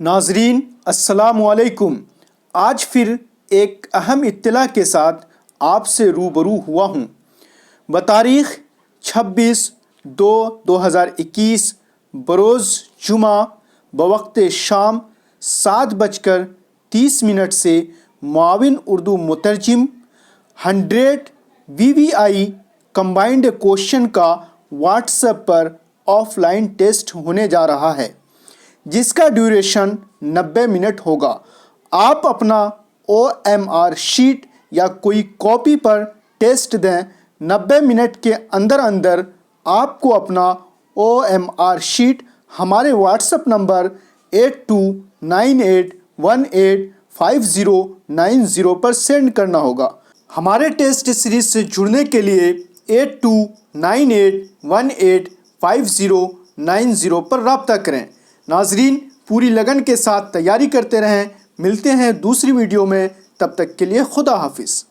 ناظرین السلام علیکم۔ آج پھر ایک اہم اطلاع کے ساتھ آپ سے روبرو ہوا ہوں۔ بتاریخ 26/2/2021 بروز جمعہ بوقت شام 7:30 سے معاون اردو مترجم 100 VVI کمبائنڈ کوشچن کا what's app per of line test ہونے جا رہا ہے، جس کا ڈیوریشن 90 منٹ ہوگا۔ آپ اپنا OMR شیٹ یا کوئی کاپی پر ٹیسٹ دیں۔ 90 منٹ کے اندر آپ کو اپنا OMR شیٹ ہمارے واٹس ایپ نمبر 8298185090 پر سینڈ کرنا ہوگا۔ ہمارے ٹیسٹ سیریز سے جڑنے کے لیے 8298185090 پر رابطہ کریں۔ ناظرین پوری لگن کے ساتھ تیاری کرتے رہیں۔ ملتے ہیں دوسری ویڈیو میں، تب تک کے لیے خدا حافظ۔